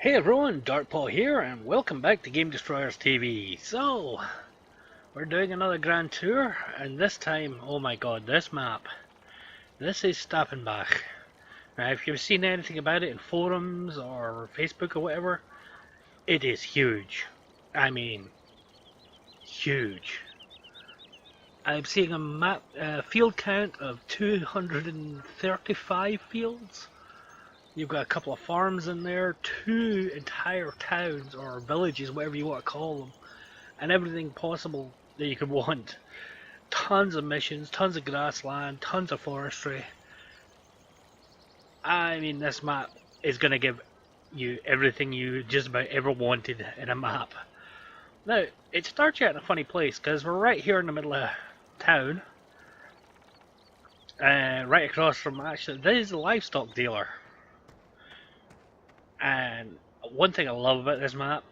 Hey everyone, Dartpaw here, and welcome back to Game Destroyers TV. So, we're doing another grand tour, and this time, oh my god, this map. This is Stappenbach. Now, if you've seen anything about it in forums or Facebook or whatever, it is huge. I mean, huge. I'm seeing a map field count of 235 fields. You've got a couple of farms in there, 2 entire towns or villages, whatever you want to call them, and everything possible that you could want. Tons of missions, tons of grassland, tons of forestry. I mean, this map is going to give you everything you just about ever wanted in a map. Now, it starts you at a funny place, because we're right here in the middle of town. Right across from, actually, this is the livestock dealer. And one thing I love about this map,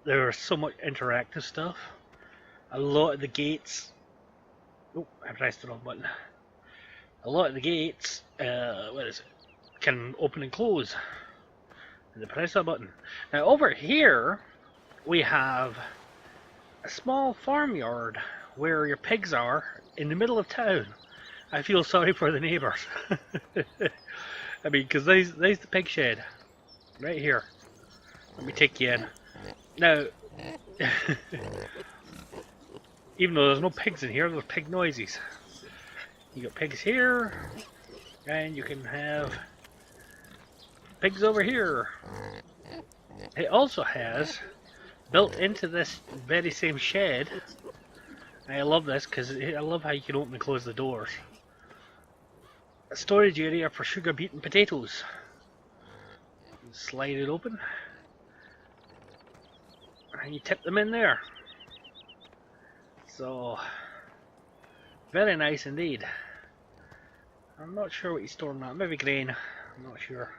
there's so much interactive stuff. A lot of the gates, oh, I pressed the wrong button. A lot of the gates, what is it, can open and close. And I press that button. Now over here, we have a small farmyard where your pigs are in the middle of town. I feel sorry for the neighbours. I mean, because there's the pig shed. Right here. Let me take you in. Now, even though there's no pigs in here, there's pig noises. You got pigs here, and you can have pigs over here. It also has, built into this very same shed, I love this because I love how you can open and close the doors, a storage area for sugar beet and potatoes. Slide it open and you tip them in there. So very nice indeed. I'm not sure what you store in that. Maybe grain, I'm not sure.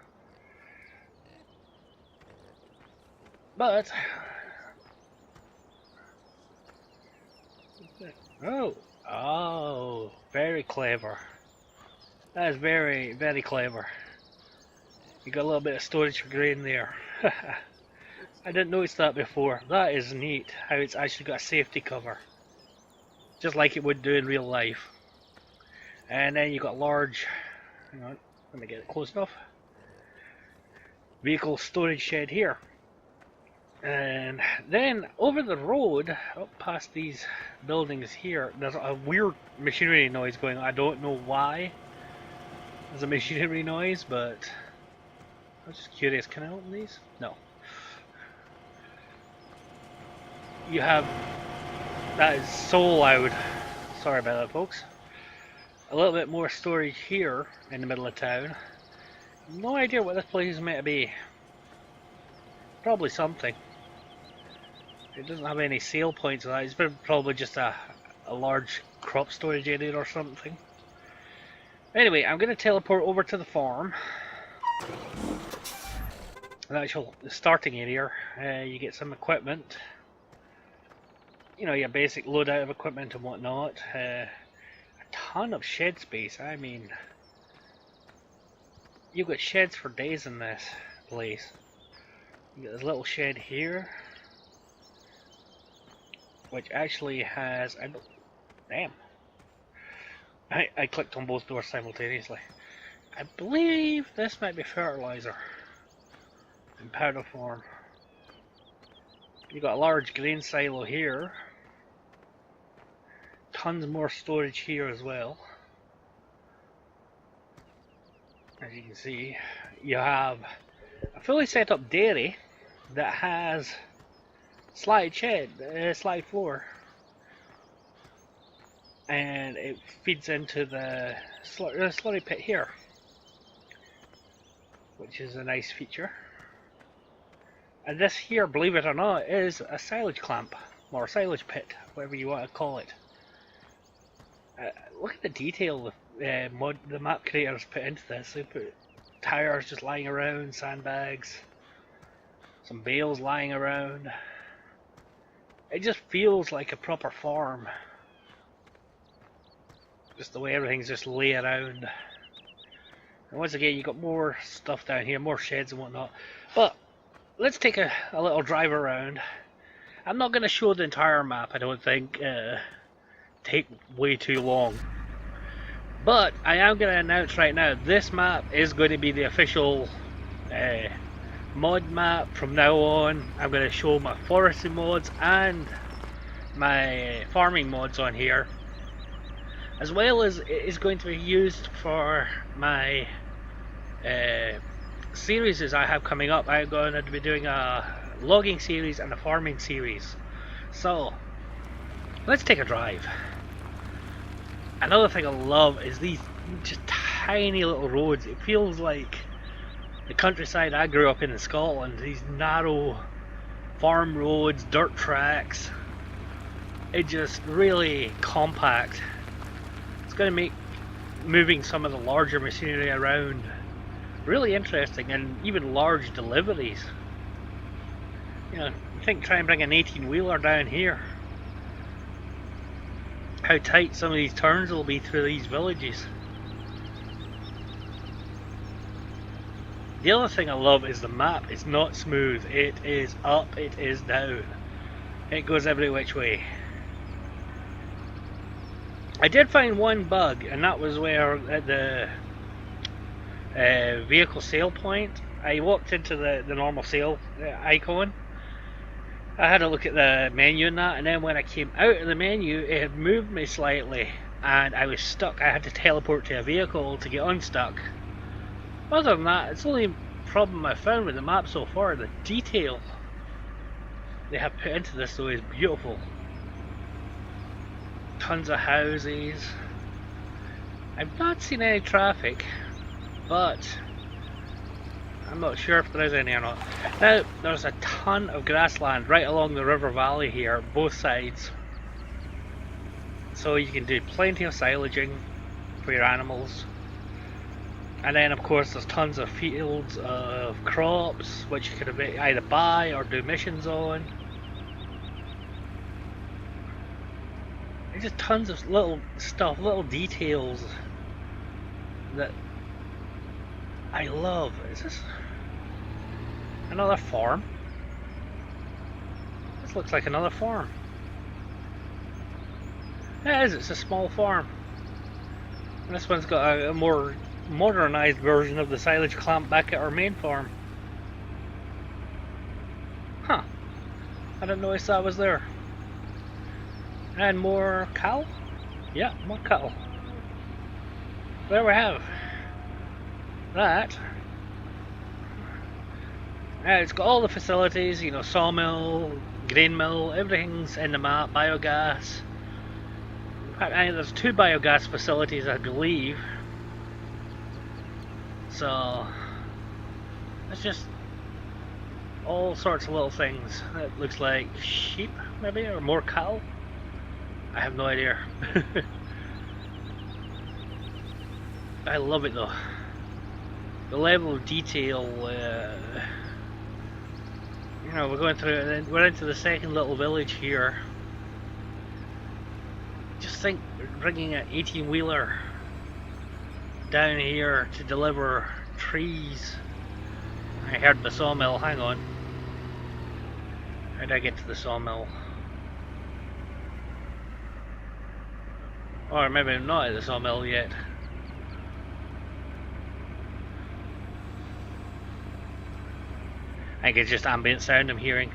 But oh, very clever. That is very, very clever. You got a little bit of storage for grain there. I didn't notice that before. That is neat, how it's actually got a safety cover. Just like it would do in real life. And then you got large, hang on, let me get it close enough. Vehicle storage shed here. And then over the road, up past these buildings here, there's a weird machinery noise going on. I don't know why there's a machinery noise, but I'm just curious, can I open these? No. You have, that is so loud. Sorry about that, folks. A little bit more storage here in the middle of town. No idea what this place is meant to be. Probably something. It doesn't have any sale points or that. It's probably just a large crop storage area or something. Anyway, I'm going to teleport over to the farm. The actual starting area, you get some equipment, you know, your basic loadout of equipment and whatnot, a ton of shed space. I mean, you've got sheds for days in this place. You got this little shed here, which actually has, damn, I clicked on both doors simultaneously. I believe this might be fertilizer. In powder form. You got a large grain silo here. Tons more storage here as well. As you can see, you have a fully set up dairy that has slide floor, and it feeds into the slurry pit here, which is a nice feature. And this here, believe it or not, is a silage clamp, or silage pit, whatever you want to call it. Look at the detail the map creators put into this. They put tires just lying around, sandbags, some bales lying around. It just feels like a proper farm. Just the way everything's just laid around. And once again, you got more stuff down here, more sheds and whatnot. But let's take a little drive around. I'm not going to show the entire map, I don't think. Take way too long. But I am going to announce right now, this map is going to be the official mod map from now on. I'm going to show my forestry mods and my farming mods on here, as well as it is going to be used for my series I have coming up. I'm going to be doing a logging series and a farming series. So let's take a drive. Another thing I love is these just tiny little roads. It feels like the countryside I grew up in Scotland. These narrow farm roads, dirt tracks. It just really compact. It's going to make moving some of the larger machinery around really interesting, and even large deliveries. You know, I think try and bring an 18-wheeler down here. How tight some of these turns will be through these villages. The other thing I love is the map is not smooth. It is up, it is down. It goes every which way. I did find one bug, and that was where at the vehicle sale point, I walked into the normal sale icon. I had a look at the menu and that, and then when I came out of the menu, it had moved me slightly, and I was stuck. I had to teleport to a vehicle to get unstuck. Other than that, it's the only problem I found with the map so far. The detail they have put into this, though, is beautiful. Tons of houses. I've not seen any traffic, but I'm not sure if there is any or not. Now, there's a ton of grassland right along the river valley here, both sides. So you can do plenty of silaging for your animals. And then of course there's tons of fields of crops, which you could either buy or do missions on. There's just tons of little stuff, little details that I love. Is this another farm? This looks like another farm. It is, it's a small farm. And this one's got a more modernized version of the silage clamp back at our main farm. Huh. I didn't notice that was there. And more cattle? Yeah, more cattle. There we have that. It's got all the facilities, you know, sawmill, grain mill, everything's in the map, biogas. In fact, there's 2 biogas facilities, I believe. So, it's just all sorts of little things. It looks like sheep, maybe, or more cattle. I have no idea. I love it though. The level of detail, you know, we're going through it, and then we're into the second little village here. Just think, bringing an 18-wheeler down here to deliver trees. I heard the sawmill, hang on. How did I get to the sawmill? Or maybe I'm not at the sawmill yet. I think it's just ambient sound I'm hearing.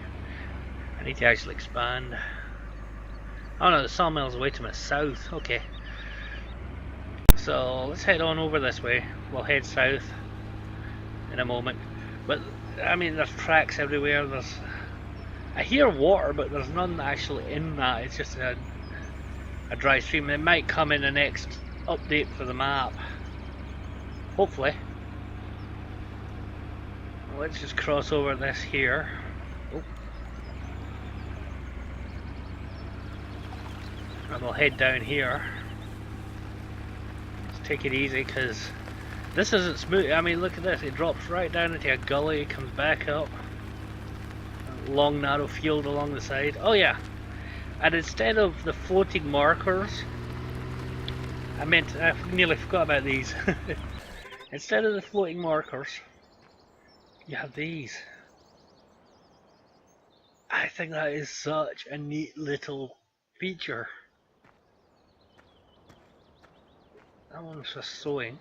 I need to actually expand. Oh no, the sawmill's way to my south. Okay. So let's head on over this way. We'll head south in a moment. But I mean, there's tracks everywhere. I hear water, but there's none actually in that. It's just a dry stream. It might come in the next update for the map. Hopefully. Let's just cross over this here. Oh. And we'll head down here. Let's take it easy, because this isn't smooth. I mean, look at this. It drops right down into a gully, comes back up. A long narrow field along the side. Oh yeah. And instead of the floating markers, I nearly forgot about these. Instead of the floating markers, you have these. I think that is such a neat little feature. That one's for sewing.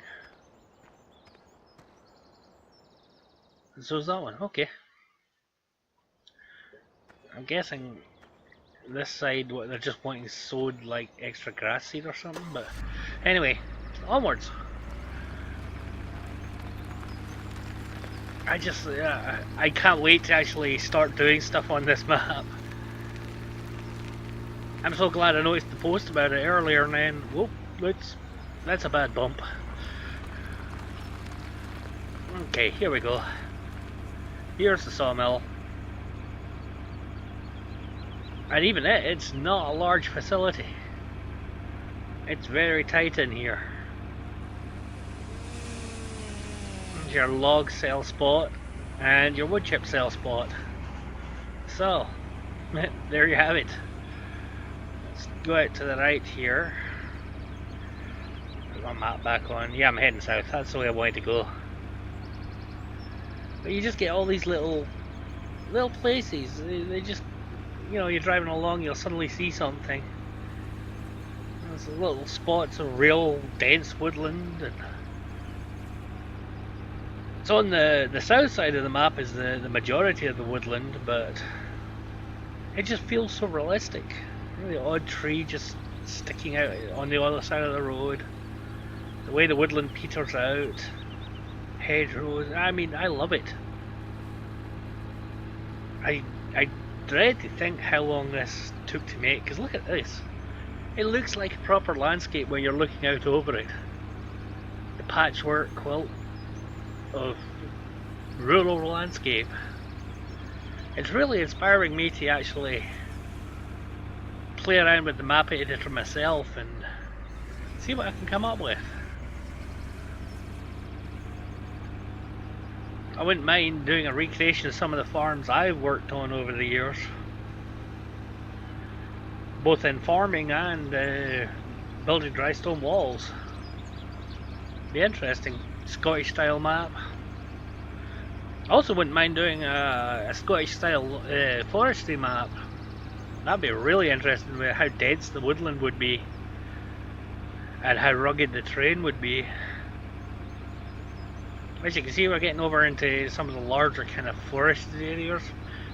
And so's that one. Okay. I'm guessing this side what they're just wanting sowed like extra grass seed or something, but anyway, onwards. I can't wait to actually start doing stuff on this map. I'm so glad I noticed the post about it earlier and then, whoop, that's a bad bump. Okay, here we go. Here's the sawmill. And even it's not a large facility. It's very tight in here. There's your log sale spot and your wood chip sale spot. So, there you have it. Let's go out to the right here. Put my map back on. Yeah, I'm heading south. That's the way I wanted to go. But you just get all these little places. They just, you know, you're driving along, you'll suddenly see something. There's little spots of real dense woodland. And so on the south side of the map is the majority of the woodland, but it just feels so realistic. Really odd tree just sticking out on the other side of the road. The way the woodland peters out. Hedgerows. I mean, I love it. I dread to think how long this took to make, because look at this. It looks like a proper landscape when you're looking out over it. The patchwork quilt of rural landscape. It's really inspiring me to actually play around with the map editor myself and see what I can come up with. I wouldn't mind doing a recreation of some of the farms I've worked on over the years, both in farming and building dry stone walls. Be interesting. Scottish style map. I also wouldn't mind doing a Scottish style forestry map. That'd be really interesting with how dense the woodland would be and how rugged the terrain would be. As you can see, we're getting over into some of the larger kind of forested areas.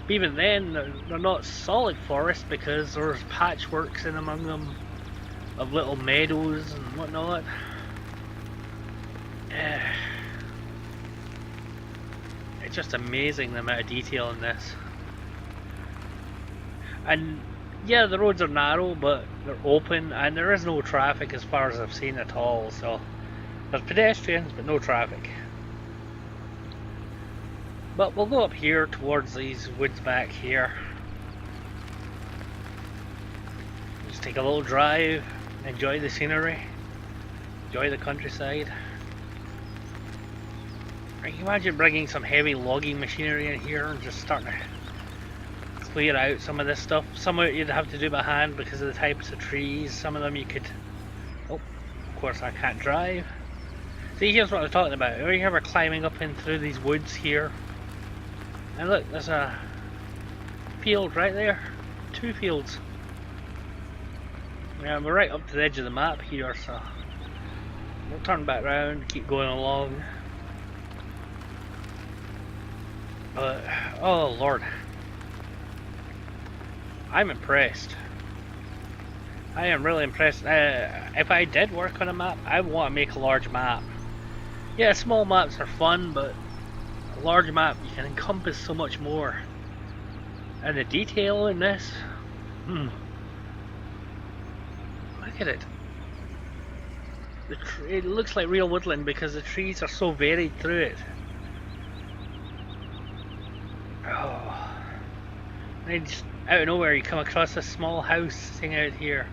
But even then, they're not solid forest because there's patchworks in among them of little meadows and whatnot. It's just amazing the amount of detail in this. And yeah, the roads are narrow, but they're open and there is no traffic as far as I've seen at all. So there's pedestrians, but no traffic. But we'll go up here towards these woods back here. Just take a little drive, enjoy the scenery, enjoy the countryside. I can imagine bringing some heavy logging machinery in here and just starting to clear out some of this stuff. Some of it you'd have to do by hand because of the types of trees. Some of them you could... Oh, of course I can't drive. See, here's what I was talking about. Are you ever climbing up in through these woods here? And look, there's a field right there. 2 fields. Yeah, we're right up to the edge of the map here, so we'll turn back round, keep going along. But, oh Lord, I'm impressed. I am really impressed. If I did work on a map, I would want to make a large map. Yeah, small maps are fun, but a large map, you can encompass so much more. And the detail in this, look at it. It looks like real woodland because the trees are so varied through it. Oh. And just out of nowhere you come across a small house sitting out here.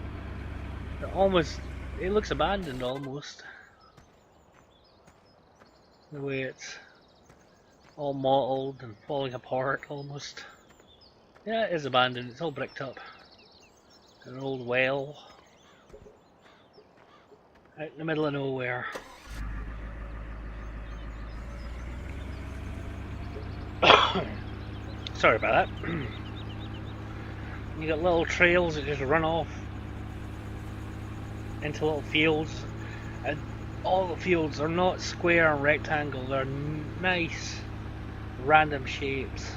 It looks abandoned almost. The way it's all mottled and falling apart almost. Yeah, it is abandoned, it's all bricked up. An old well. Out in the middle of nowhere. Sorry about that. You got little trails that just run off into little fields, and all the fields are not square and rectangle, they're nice random shapes.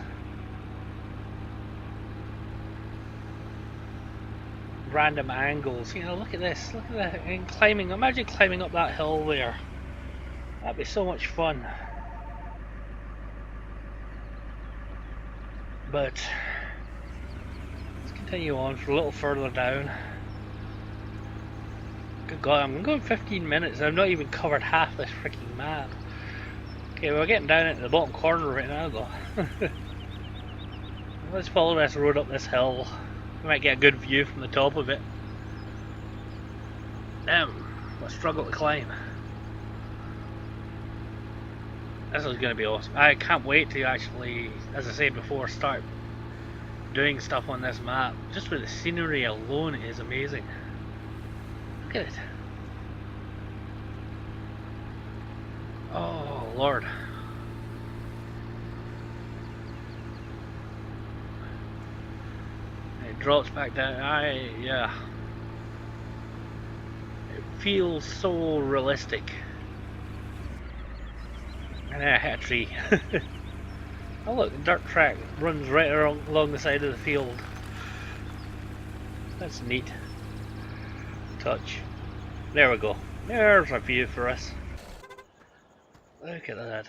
Random angles, you know, look at this, look at that, and climbing, imagine climbing up that hill there. That'd be so much fun. But let's continue on for a little further down. Good God, I'm going 15 minutes, I've not even covered half this freaking map. Okay, we're getting down into the bottom corner right now though. Let's follow this road up this hill. We might get a good view from the top of it. Damn, what a struggle to climb. This is going to be awesome. I can't wait to actually, as I said before, start doing stuff on this map. Just with the scenery alone, it is amazing. Look at it. Oh Lord. It drops back down. Yeah. It feels so realistic. And then I hit a tree. Oh look, the dirt track runs right along the side of the field. That's neat. Touch. There we go. There's a view for us. Look at that.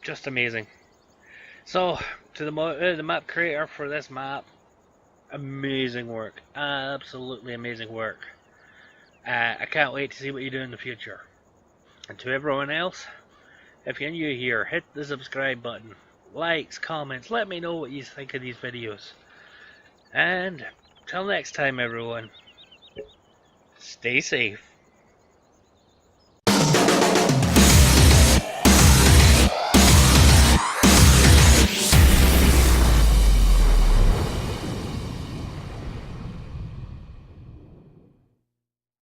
Just amazing. So, to the map creator for this map, amazing work. Absolutely amazing work. I can't wait to see what you do in the future. And to everyone else, if you're new here, hit the subscribe button. Likes, comments, let me know what you think of these videos. And till next time everyone, stay safe.